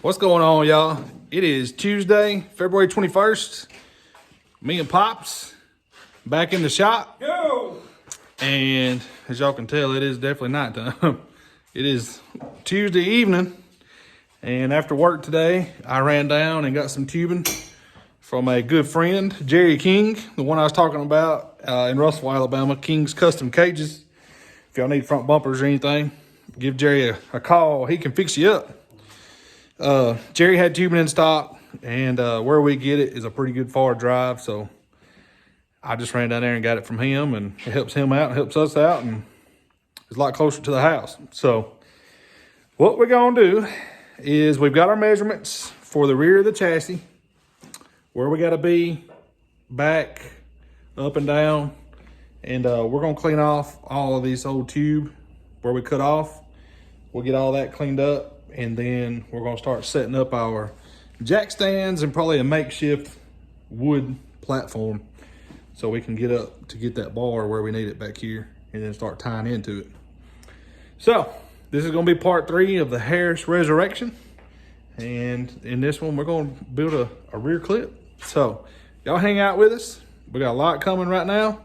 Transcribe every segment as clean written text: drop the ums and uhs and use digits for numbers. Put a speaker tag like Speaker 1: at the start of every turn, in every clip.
Speaker 1: What's going on, y'all? It is Tuesday, February 21st. Me and Pops back in the shop.
Speaker 2: Yo!
Speaker 1: And as y'all can tell, it is definitely nighttime. It is Tuesday evening. And after work today, I ran down and got some tubing from a good friend, Jerry King, the one I was talking about in Russell, Alabama, King's Custom Cages. If y'all need front bumpers or anything, give Jerry a call. He can fix you up. Jerry had tubing in stock, and where we get it is a pretty good far drive, so I just ran down there and got it from him, and it helps him out, helps us out, and it's a lot closer to the house. So what we're going to do is we've got our measurements for the rear of the chassis, where we got to be, back, up and down, and we're going to clean off all of this old tube where we cut off. We'll get all that cleaned up. And then we're going to start setting up our jack stands and probably a makeshift wood platform so we can get up to get that bar where we need it back here and then start tying into it. So this is going to be part 3 of the Harris Resurrection. And in this one, we're going to build a rear clip. So y'all hang out with us. We got a lot coming right now.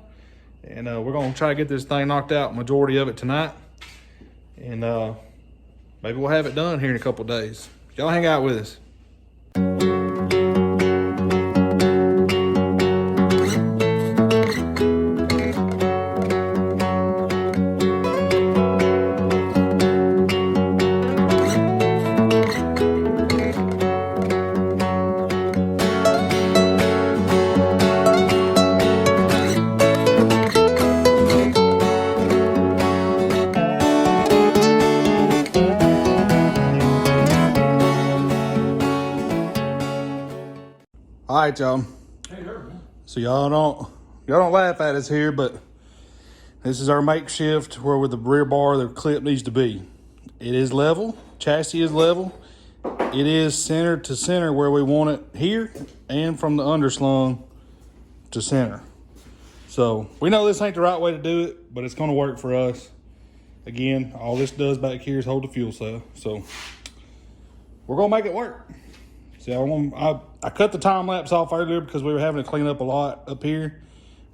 Speaker 1: And we're going to try to get this thing knocked out, majority of it tonight. And maybe we'll have it done here in a couple days. Y'all hang out with us. All right, y'all. So y'all don't laugh at us here, but this is our makeshift where with the rear bar the clip needs to be. It is level, chassis is level. It is center to center where we want it here, and from the underslung to center. So we know this ain't the right way to do it, but it's gonna work for us. Again, all this does back here is hold the fuel cell. So we're gonna make it work. See, I cut the time lapse off earlier because we were having to clean up a lot up here.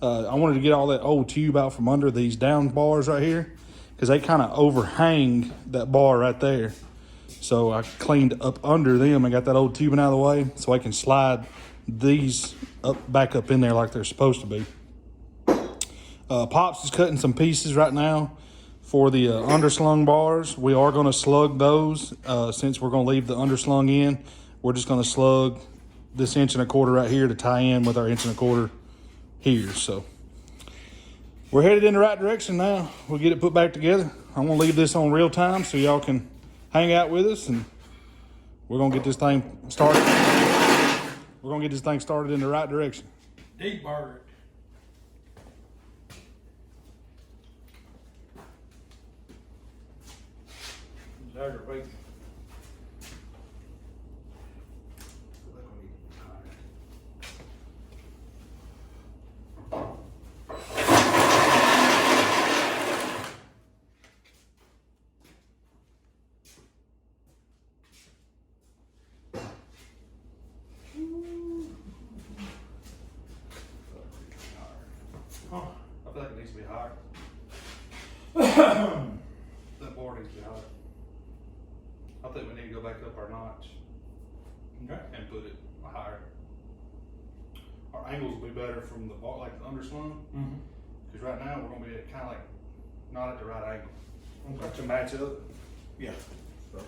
Speaker 1: I wanted to get all that old tube out from under these down bars right here because they kind of overhang that bar right there. So I cleaned up under them and got that old tubing out of the way so I can slide these back up in there like they're supposed to be. Pops is cutting some pieces right now for the underslung bars. We are going to slug those since we're going to leave the underslung in. We're just going to slug this 1.25 inches right here to tie in with our 1.25 inches here. So we're headed in the right direction now. We'll get it put back together. I'm going to leave this on real time so y'all can hang out with us, and we're going to get this thing started. We're going to get this thing started in the right direction.
Speaker 2: Deep burger. Aggravating.
Speaker 1: I feel like it needs to be higher. That bar needs to be higher. I think we need to go back up our notch.
Speaker 2: Okay.
Speaker 1: And put it higher. Our angles will be better from the bar, like the underslung. Because right now we're going to be kind of like not at the right angle. Okay. To match up.
Speaker 2: Yeah.
Speaker 1: So.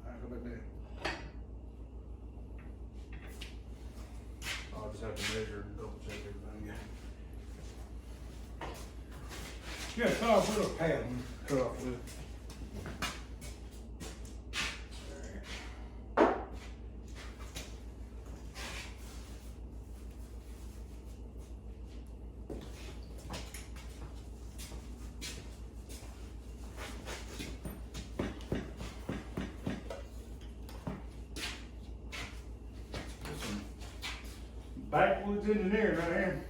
Speaker 1: Go back there. I'll just have to measure and double check everything.
Speaker 2: Yeah, cut off with a pad.
Speaker 1: Cut off with. Backwoods engineer right here.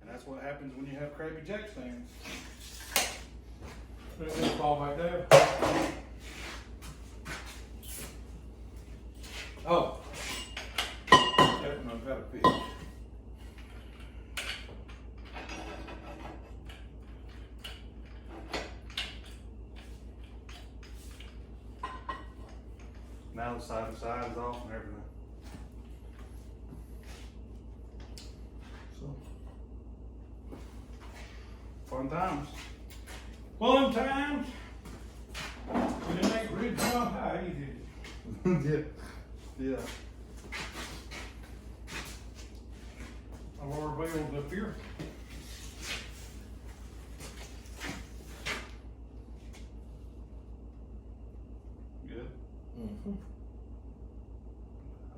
Speaker 1: And that's what happens when you have crappy jack stands.
Speaker 2: Let it fall back there. Oh. That one got a fish.
Speaker 1: Now the side to side is off and everything. So, fun times.
Speaker 2: Fun times. When it ain't ridge on high, easy.
Speaker 1: Yeah.
Speaker 2: Of our bales up here.
Speaker 1: Good.
Speaker 2: Mm-hmm.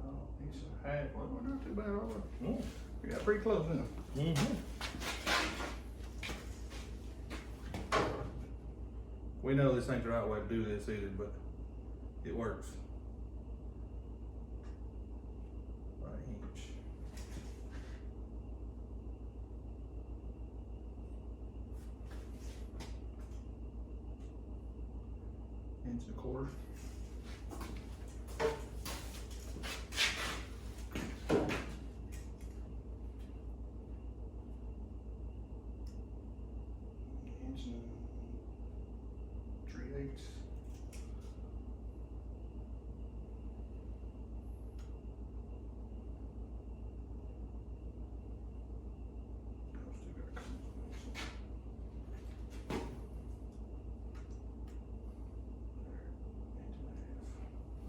Speaker 1: Oh, he's a half. Well, we're not too bad over.
Speaker 2: Mm.
Speaker 1: We got pretty close now.
Speaker 2: Mm-hmm.
Speaker 1: We know this ain't the right way to do this either, but it works. Right inch. Inch and a quarter. Inch and 3/8.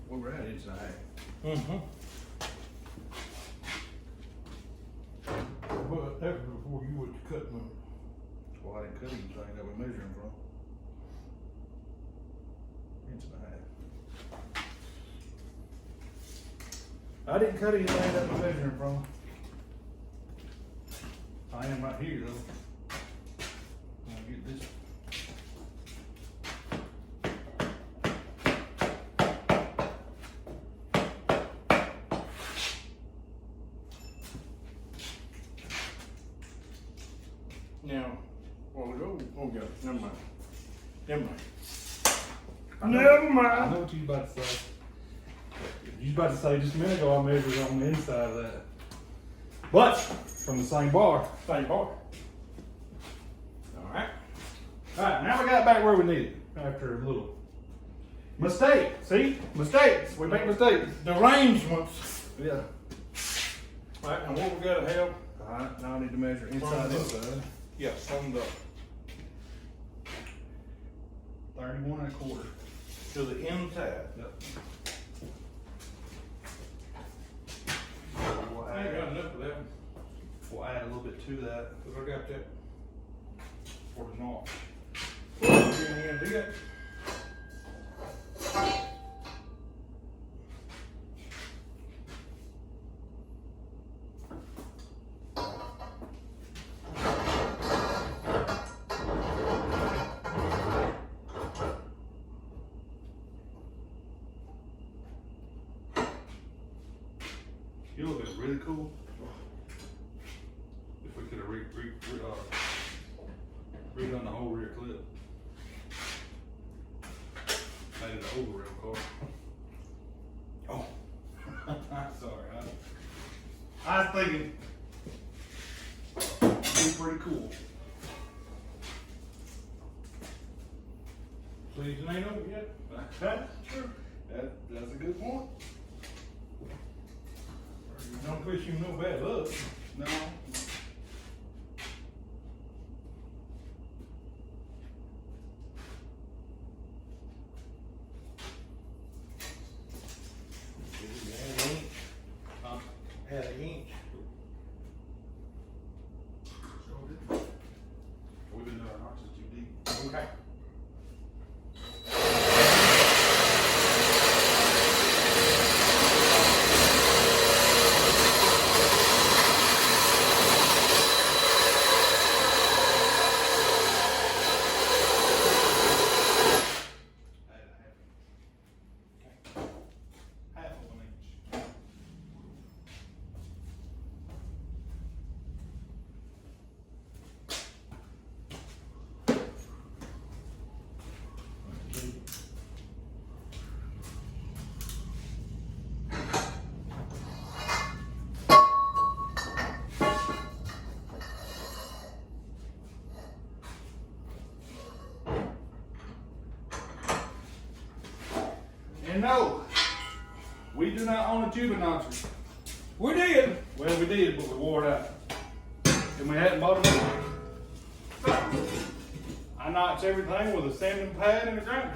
Speaker 1: Well, we're at inch and a half.
Speaker 2: Mm-hmm. But that was before you went to cut them.
Speaker 1: Well, I didn't cut anything that we're measuring from. Inch and a half. I didn't cut anything that we're measuring from. I am right here though. I'll get this.
Speaker 2: Now, well, oh, God, never mind. Never mind.
Speaker 1: Never
Speaker 2: mind.
Speaker 1: I know what you about to say. You was about to say just a minute ago I measured on the inside of that. But from the same bar.
Speaker 2: Same bar. All right.
Speaker 1: Alright, now we got back where we needed after a little mistake. See? Mistakes. We make mistakes.
Speaker 2: Derangements.
Speaker 1: Yeah.
Speaker 2: All right, and what we gotta have?
Speaker 1: Alright, now I need to measure inside inside.
Speaker 2: Yeah, summed up
Speaker 1: 31 and a quarter.
Speaker 2: to the inside.
Speaker 1: Yep.
Speaker 2: I ain't got enough of that
Speaker 1: We'll add a little bit to that
Speaker 2: because I got that.
Speaker 1: for the notch.
Speaker 2: And do that.
Speaker 1: You know what's really cool? If we could have redone the whole rear clip. Made it an over rail car. Oh. Sorry. I was thinking it'd be pretty cool.
Speaker 2: Season ain't over yet.
Speaker 1: That's true. That's a good point.
Speaker 2: Don't wish him no bad luck.
Speaker 1: No.
Speaker 2: Had an inch.
Speaker 1: We've been doing our notches too deep.
Speaker 2: Okay.
Speaker 1: And no, we do not own a tubing notcher.
Speaker 2: We did.
Speaker 1: Well, we did, but we wore it out. And we hadn't bought another one. I notch everything with a sanding pad and a grinder.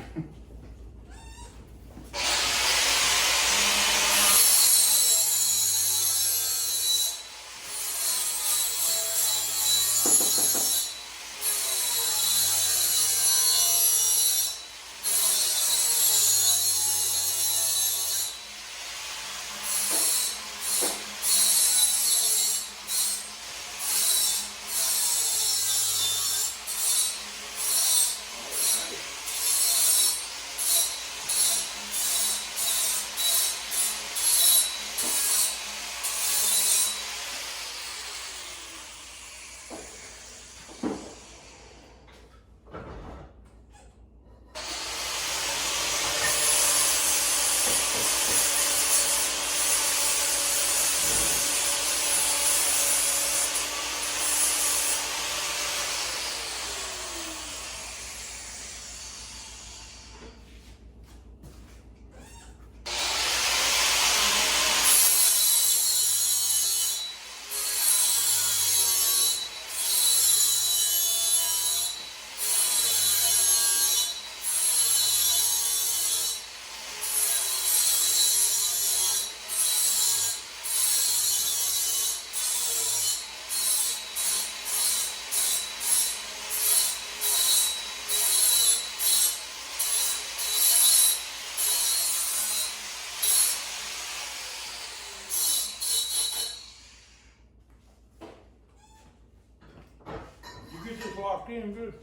Speaker 2: You get this locked in good.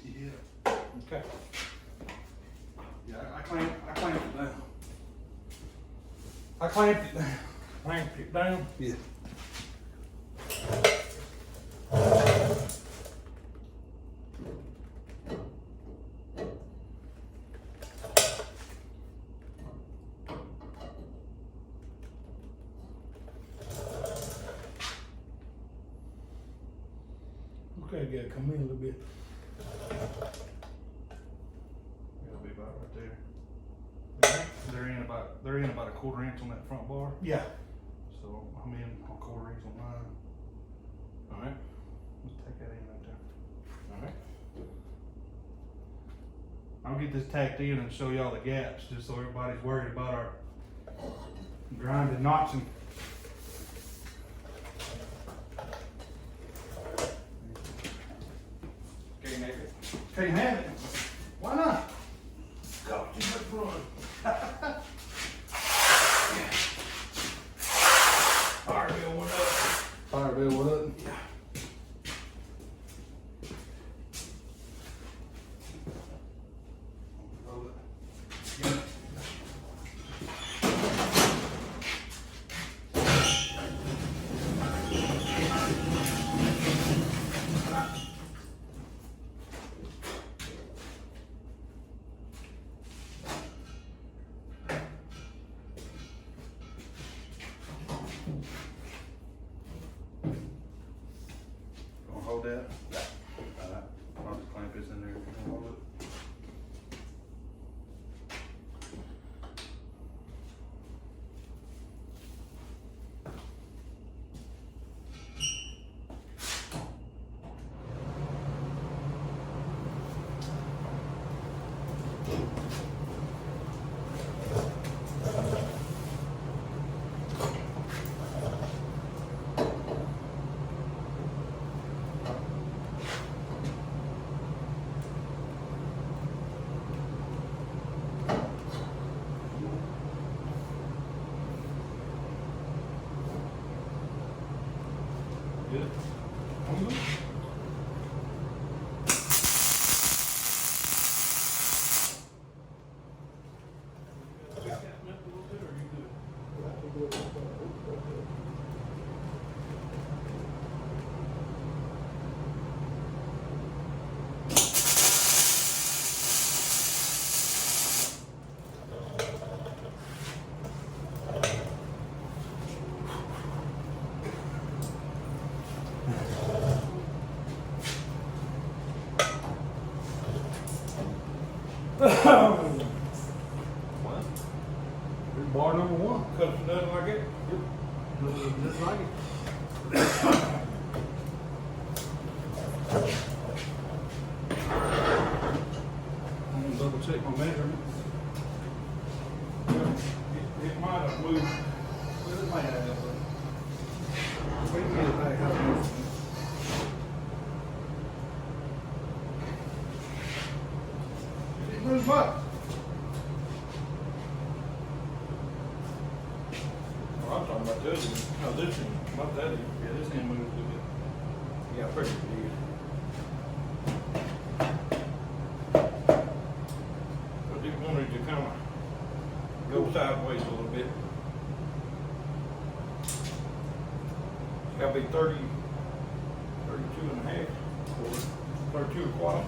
Speaker 1: Yeah.
Speaker 2: Okay.
Speaker 1: Yeah, I clamped it down. I clamped it down.
Speaker 2: Clamped it down.
Speaker 1: Yeah.
Speaker 2: Okay, gotta come in a little bit.
Speaker 1: It'll be about right there. They're in about a 1/4 inch on that front bar.
Speaker 2: Yeah.
Speaker 1: So I'm in a 1/4 inch on mine.
Speaker 2: All right.
Speaker 1: Let's take that in right there.
Speaker 2: All right.
Speaker 1: I'll get this tacked in and show y'all the gaps just so everybody's worried about our grinding notching.
Speaker 2: Can't make it.
Speaker 1: Can't have it. Why not?
Speaker 2: Got too much run. Fire bill went up.
Speaker 1: Fire bill went up.
Speaker 2: Yeah.
Speaker 1: Roll it.
Speaker 2: Yeah.
Speaker 1: Gonna hold that? Alright. I'll just clamp this in there if you wanna hold it. Good.
Speaker 2: I'm good. Cuts nothing like it.
Speaker 1: Just like it. I'm gonna double check my measurements.
Speaker 2: It might have moved.
Speaker 1: Well, it might have, but we can get it back out.
Speaker 2: It moves up. Oh, I'm talking about this one. No, this one. Not that one.
Speaker 1: Yeah, this hand moves a little bit.
Speaker 2: Yeah, pretty big. But they wanted to kind of go sideways a little bit. It's got to be 30, 32 and a half, quarter, 32 and a quarter.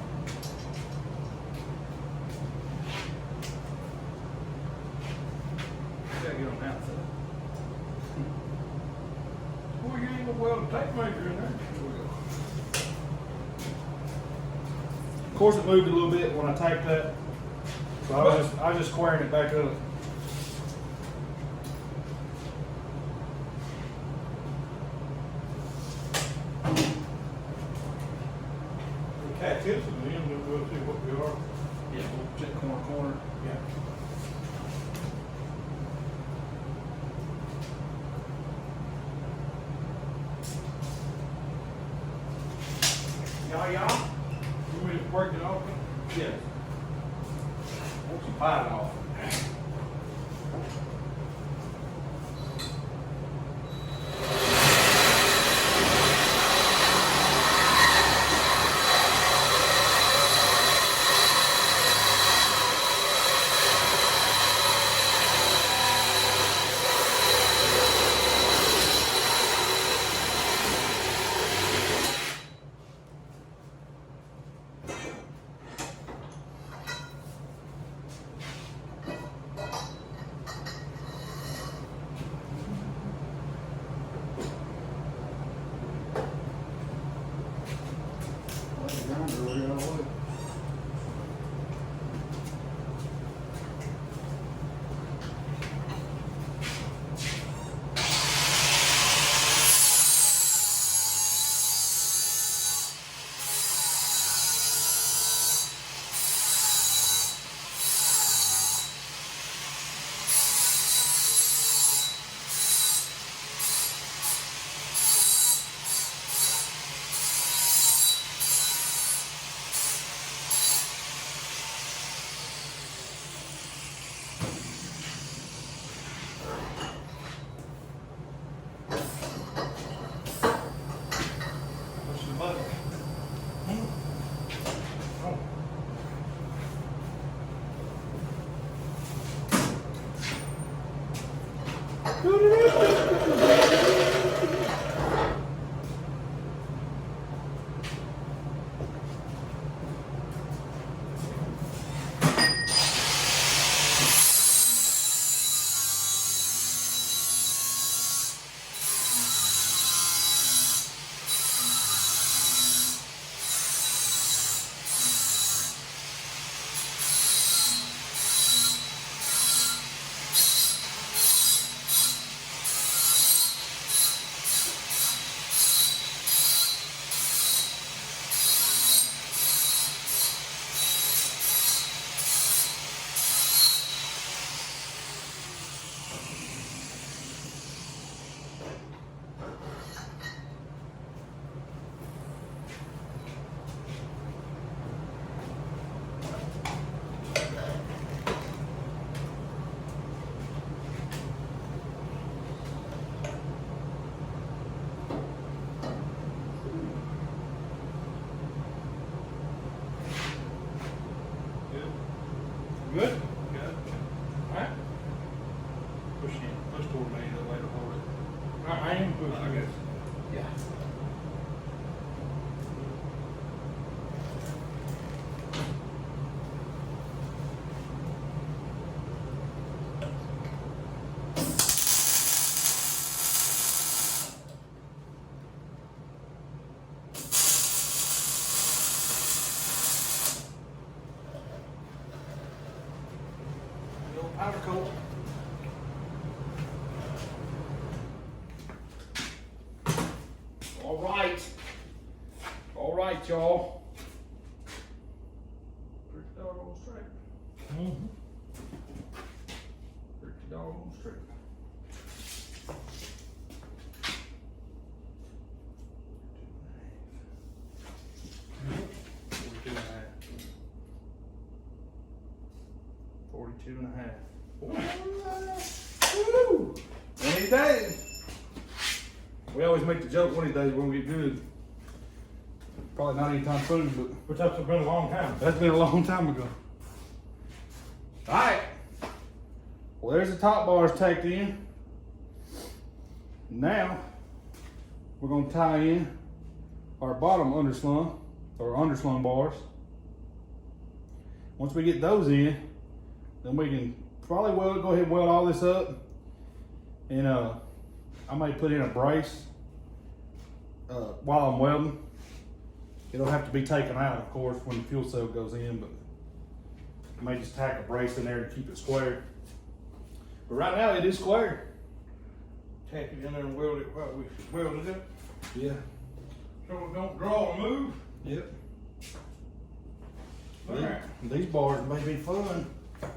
Speaker 1: Gotta get on the outside.
Speaker 2: Well, you ain't gonna weld a tape measure in there.
Speaker 1: Of course, it moved a little bit when I typed that, so I was just squaring it back up.
Speaker 2: The catch this and then we'll see what we are.
Speaker 1: Yeah, we'll check corner.
Speaker 2: Yeah. Y'all? You want me to work it off?
Speaker 1: Yes. Once you bite it off. Push the button.
Speaker 2: Oh. Good?
Speaker 1: Good.
Speaker 2: Alright.
Speaker 1: Push in. Push toward me that way to hold it.
Speaker 2: I am pushing.
Speaker 1: I guess. Yeah. The old powder coat. y'all. Pretty doggone straight.
Speaker 2: Mm-hmm.
Speaker 1: Pretty doggone straight. Forty-two and a half. Woo! One of these days. We always make the joke one of these days we're gonna get good. Probably not anytime soon,
Speaker 2: But that's been a long time.
Speaker 1: but that's been a long time ago. Alright. Well, there's the top bars tacked in. Now, we're gonna tie in our bottom underslung, or underslung bars. Once we get those in, then we can probably go ahead and weld all this up. And I may put in a brace while I'm welding. It'll have to be taken out, of course, when the fuel cell goes in, but I may just tack a brace in there to keep it square. But right now it is square.
Speaker 2: Tack it in there and weld it while we weld it up.
Speaker 1: Yeah.
Speaker 2: So it don't draw and move.
Speaker 1: Yep.
Speaker 2: All right.
Speaker 1: These bars may be fun. Cause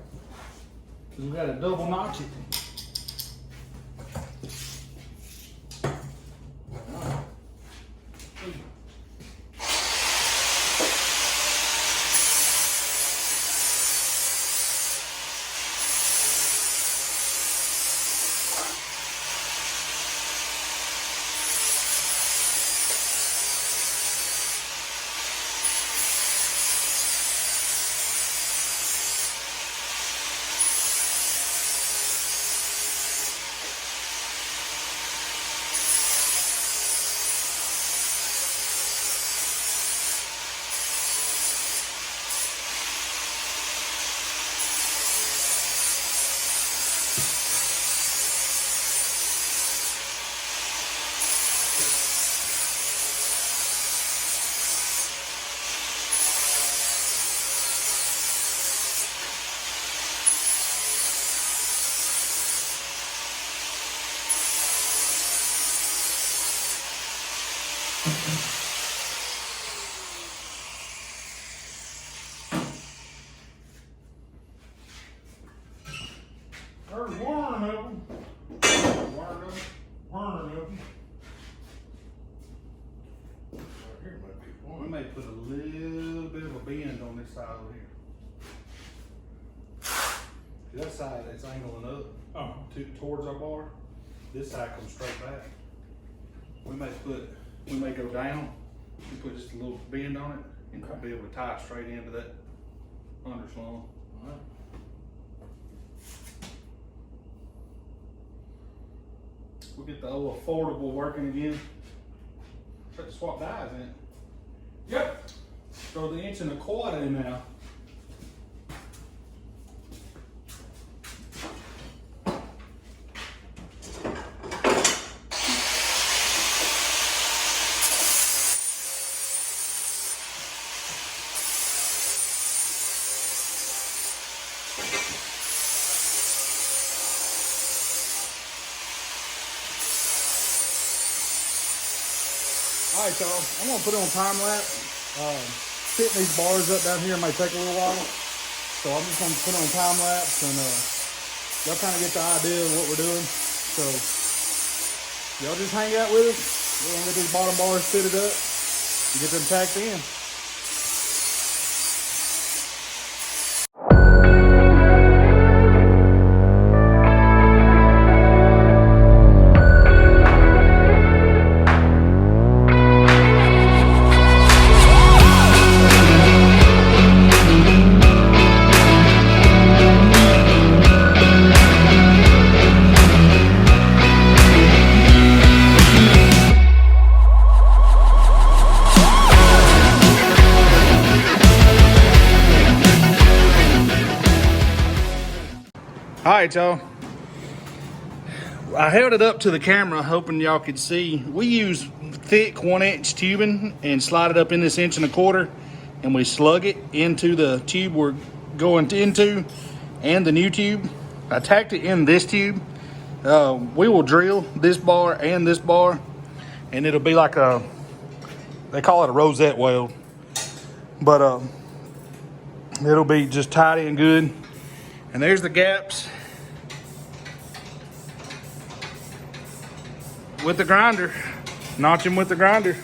Speaker 1: we got to double notch it.
Speaker 2: There's one of them. One of them. Here might be
Speaker 1: We
Speaker 2: one.
Speaker 1: may put a little bit of a bend on this side over here. See, that side that's angling up towards our bar. This side comes straight back. We may go down and put just a little bend on it and be able to tie it straight into that underslung.
Speaker 2: Alright.
Speaker 1: We'll get the old affordable working again. Try to swap dies in it.
Speaker 2: Yep.
Speaker 1: Throw the 1.25 in now. All right, y'all. I'm gonna put it on time lapse. Fitting these bars up down here might take a little while, so I'm just gonna put it on time lapse, and y'all kind of get the idea of what we're doing. So y'all just hang out with us. We're gonna get these bottom bars fitted up and get them tacked in. All right, y'all. I held it up to the camera hoping y'all could see. We use thick 1-inch tubing and slide it up in this 1.25 inch, and we slug it into the tube we're going into and the new tube. I tacked it in this tube. We will drill this bar and this bar, and it'll be like they call it a rosette weld. But it'll be just tidy and good. And there's the gaps with the grinder. Notch them with the grinder.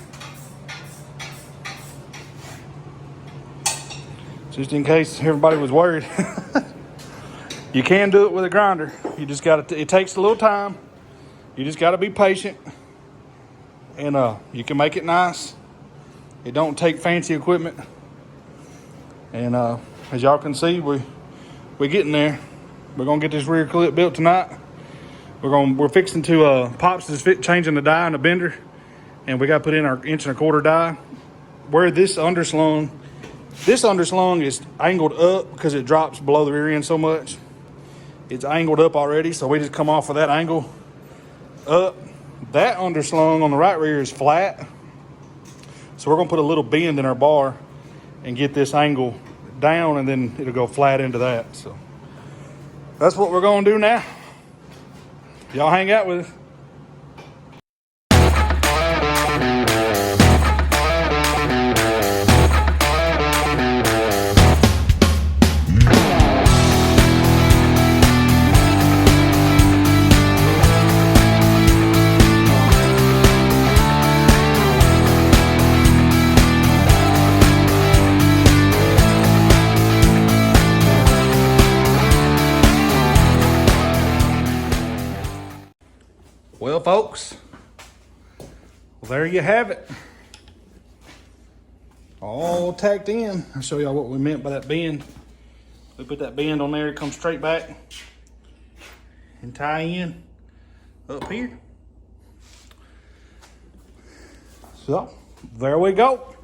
Speaker 1: Just in case everybody was worried. You can do it with a grinder. You just gotta, it takes a little time. You just gotta be patient. And you can make it nice. It don't take fancy equipment. And as y'all can see, we're getting there. We're gonna get this rear clip built tonight. We're fixing to Pops is changing the die in the bender, and we got to put in our 1 1/4 die. Where this underslung is angled up because it drops below the rear end so much. It's angled up already, so we just come off of that angle up. That underslung on the right rear is flat, so we're gonna put a little bend in our bar and get this angle down, and then it'll go flat into that. So that's what we're gonna do now. Y'all hang out with us. Well, folks, there you have it. All tacked in. I'll show y'all what we meant by that bend. We put that bend on there, it comes straight back and tie in up here. So, there we go.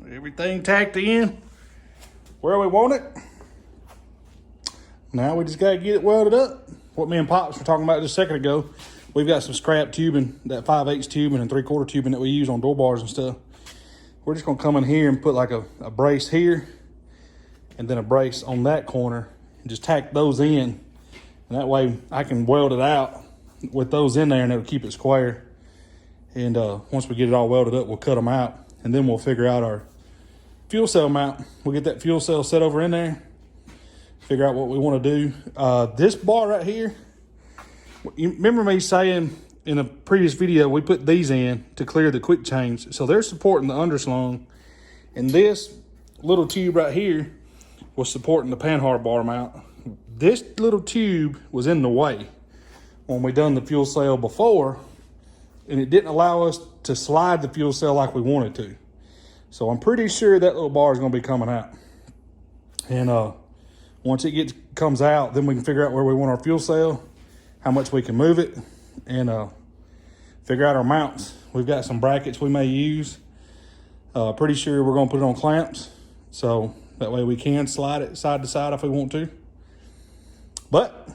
Speaker 1: Everything tacked in where we want it. Now we just gotta get it welded up. What me and Pops were talking about just a second ago, we've got some scrap tubing, that 5/8 tubing and 3/4 tubing that we use on door bars and stuff. We're just gonna come in here and put like a brace here and then a brace on that corner and just tack those in. And that way I can weld it out with those in there and it'll keep it square. And once we get it all welded up, we'll cut them out and then we'll figure out our fuel cell mount. We'll get that fuel cell set over in there, figure out what we want to do. This bar right here, you remember me saying in a previous video, we put these in to clear the quick change. So they're supporting the underslung. And this little tube right here was supporting the Panhard bar mount. This little tube was in the way when we done the fuel cell before, and it didn't allow us to slide the fuel cell like we wanted to. So I'm pretty sure that little bar is going to be coming out. And once it comes out, then we can figure out where we want our fuel cell, how much we can move it, and figure out our mounts. We've got some brackets we may use. Pretty sure we're going to put it on clamps, so that way we can slide it side to side if we want to. But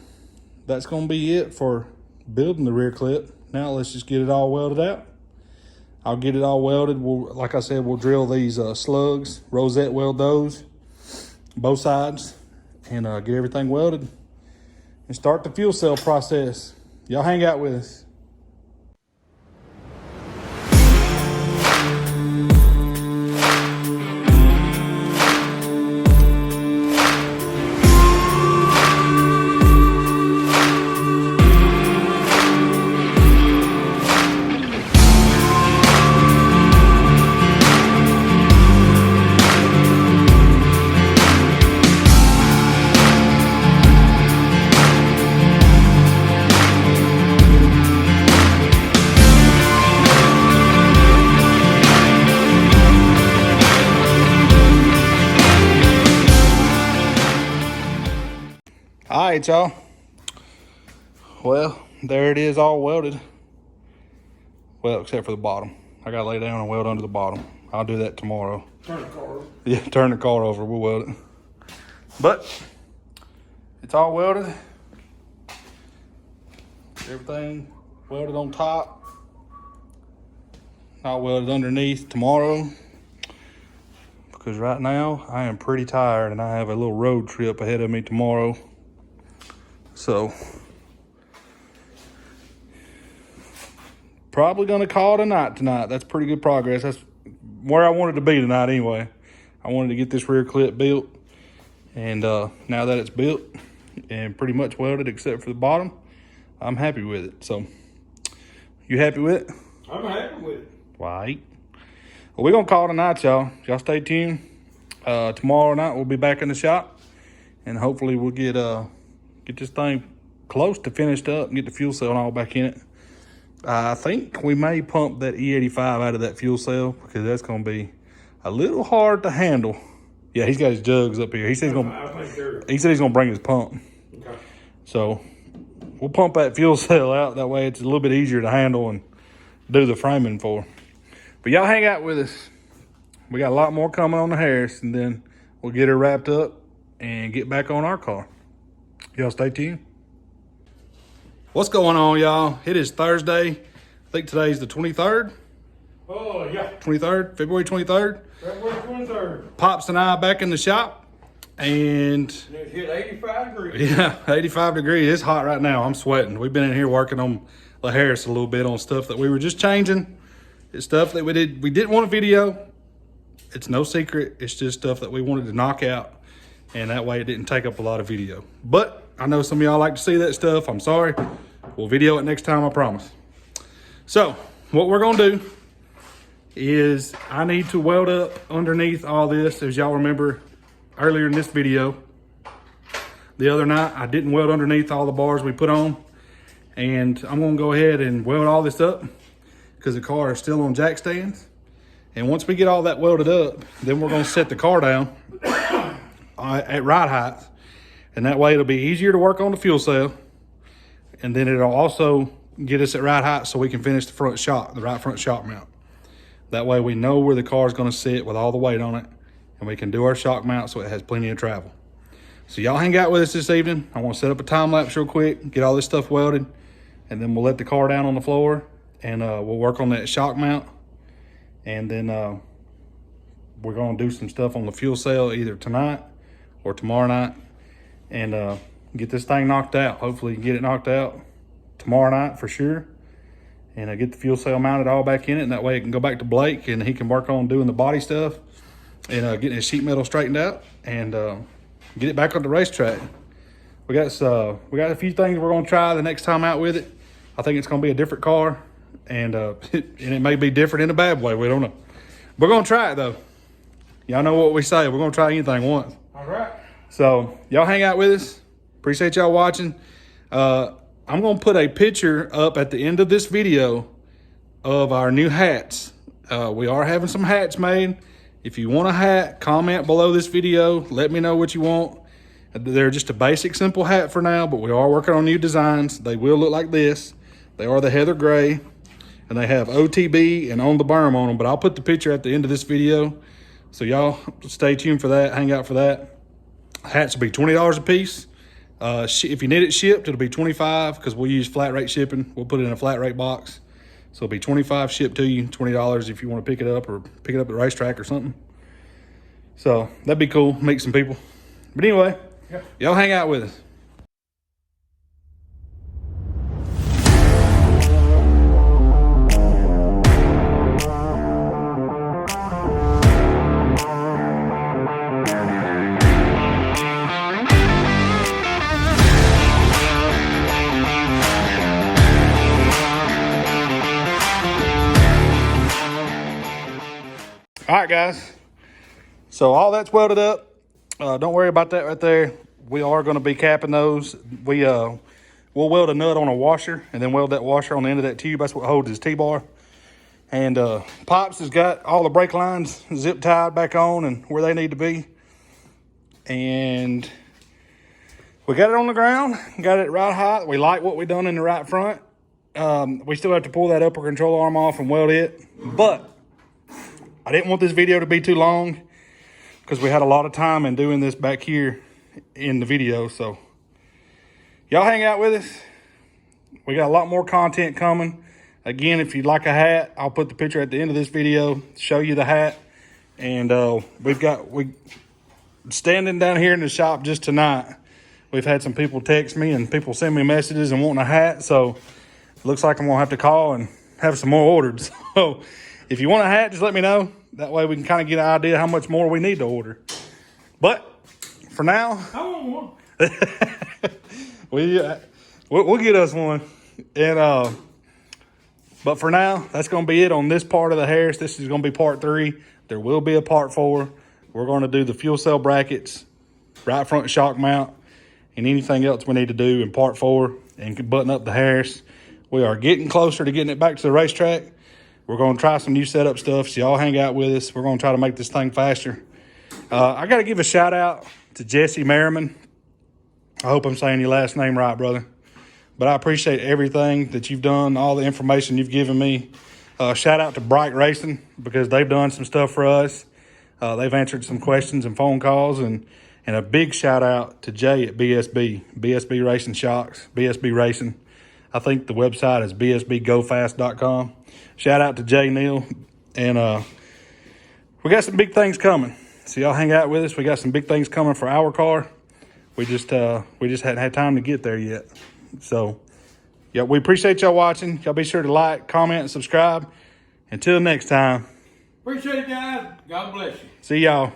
Speaker 1: that's going to be it for building the rear clip. Now let's just get it all welded out. I'll get it all welded. Like I said, we'll drill these slugs, rosette weld those, both sides, and get everything welded and start the fuel cell process. Y'all hang out with us. All right, y'all. Well, there it is, all welded. Well, except for the bottom. I gotta lay down and weld under the bottom. I'll do that tomorrow.
Speaker 2: Turn the car over.
Speaker 1: Yeah, turn the car over, we'll weld it. But it's all welded. Everything welded on top. I'll weld it underneath tomorrow. Because right now I am pretty tired and I have a little road trip ahead of me tomorrow. So probably gonna call it a night tonight. That's pretty good progress. That's where I wanted to be tonight anyway. I wanted to get this rear clip built. And now that it's built and pretty much welded except for the bottom, I'm happy with it. So, you happy with it?
Speaker 2: I'm happy with it.
Speaker 1: Right. Well, we're going to call it a night, y'all. Y'all stay tuned. Tomorrow night, we'll be back in the shop. And hopefully, we'll get this thing close to finished up and get the fuel cell and all back in it. I think we may pump that E85 out of that fuel cell because that's going to be a little hard to handle. Yeah, he's got his jugs up here. He said he's gonna bring his pump.
Speaker 2: Okay.
Speaker 1: So we'll pump that fuel cell out. That way it's a little bit easier to handle and do the framing for. But y'all hang out with us. We got a lot more coming on the Harris, and then we'll get her wrapped up and get back on our car. Y'all stay tuned. What's going on, y'all? It is Thursday. I think today's the 23rd.
Speaker 2: Oh, yeah.
Speaker 1: 23rd, February 23rd.
Speaker 2: February 23rd.
Speaker 1: Pops and I back in the shop, and
Speaker 2: It hit 85 degrees.
Speaker 1: yeah, 85 degrees. It's hot right now. I'm sweating. We've been in here working on La Harris a little bit on stuff that we were just changing. It's stuff that we didn't want a video. It's no secret. It's just stuff that we wanted to knock out, and that way it didn't take up a lot of video. But I know some of y'all like to see that stuff. I'm sorry. We'll video it next time, I promise. So what we're gonna do is I need to weld up underneath all this. As y'all remember earlier in this video, the other night I didn't weld underneath all the bars we put on, and I'm gonna go ahead and weld all this up because the car is still on jack stands. And once we get all that welded up, then we're gonna set the car down at ride height, and that way it'll be easier to work on the fuel cell, and then it'll also get us at ride height so we can finish the front shock, the right front shock mount. That way we know where the car is going to sit with all the weight on it, and we can do our shock mount so it has plenty of travel. So y'all hang out with us this evening. I want to set up a time lapse real quick, get all this stuff welded, and then we'll let the car down on the floor, and we'll work on that shock mount. And then we're going to do some stuff on the fuel cell either tonight or tomorrow night, and get this thing knocked out. Hopefully get it knocked out tomorrow night for sure. And get the fuel cell mounted all back in it, and that way it can go back to Blake, and he can work on doing the body stuff and getting his sheet metal straightened out, and get it back on the racetrack. We got a few things we're gonna try the next time out with it. I think it's gonna be a different car, and it may be different in a bad way. We don't know. We're gonna try it though. Y'all know what we say. We're gonna try anything once.
Speaker 2: All right.
Speaker 1: So y'all hang out with us. Appreciate y'all watching. I'm going to put a picture up at the end of this video of our new hats. We are having some hats made. If you want a hat, comment below this video. Let me know what you want. They're just a basic, simple hat for now, but we are working on new designs. They will look like this. They are the heather gray, and they have OTB and On the Berm on them, but I'll put the picture at the end of this video. So y'all stay tuned for that. Hang out for that. Hats will be $20 a piece. If you need it shipped, it'll be $25 because we'll use flat rate shipping. We'll put it in a flat rate box. So it'll be $25 shipped to you, $20 if you want to pick it up or pick it up at the racetrack or something. So that'd be cool, meet some people. But anyway, y'all hang out with us. All right, guys. So all that's welded up. Don't worry about that right there. We are going to be capping those. We'll weld a nut on a washer and then weld that washer on the end of that tube. That's what holds his T-bar. And Pops has got all the brake lines zip tied back on and where they need to be. And we got it on the ground, got it right hot. We like what we done in the right front. We still have to pull that upper control arm off and weld it. But I didn't want this video to be too long because we had a lot of time in doing this back here in the video. So y'all hang out with us. We got a lot more content coming. Again, if you'd like a hat, I'll put the picture at the end of this video, show you the hat. And we standing down here in the shop just tonight. We've had some people text me and people send me messages and wanting a hat. So it looks like I'm gonna have to call and have some more ordered. So if you want a hat, just let me know. That way we can kind of get an idea how much more we need to order. But for now,
Speaker 2: I want one.
Speaker 1: we'll get us one. And but for now, that's going to be it on this part of the Harris. This is going to be part 3. There will be a part 4. We're going to do the fuel cell brackets, right front shock mount, and anything else we need to do in part 4 and button up the Harris. We are getting closer to getting it back to the racetrack. We're going to try some new setup stuff, so y'all hang out with us. We're going to try to make this thing faster. I got to give a shout out to Jesse Merriman. I hope I'm saying your last name right, brother. But I appreciate everything that you've done, all the information you've given me. Shout out to Bright Racing because they've done some stuff for us. They've answered some questions and phone calls. And a big shout out to Jay at BSB Racing Shocks, BSB Racing. I think the website is bsbgofast.com. Shout out to Jay Neal. And we got some big things coming. So y'all hang out with us. We got some big things coming for our car. We just hadn't had time to get there yet. So, yeah, we appreciate y'all watching. Y'all be sure to like, comment, and subscribe. Until next time.
Speaker 2: Appreciate it, guys. God bless you.
Speaker 1: See y'all.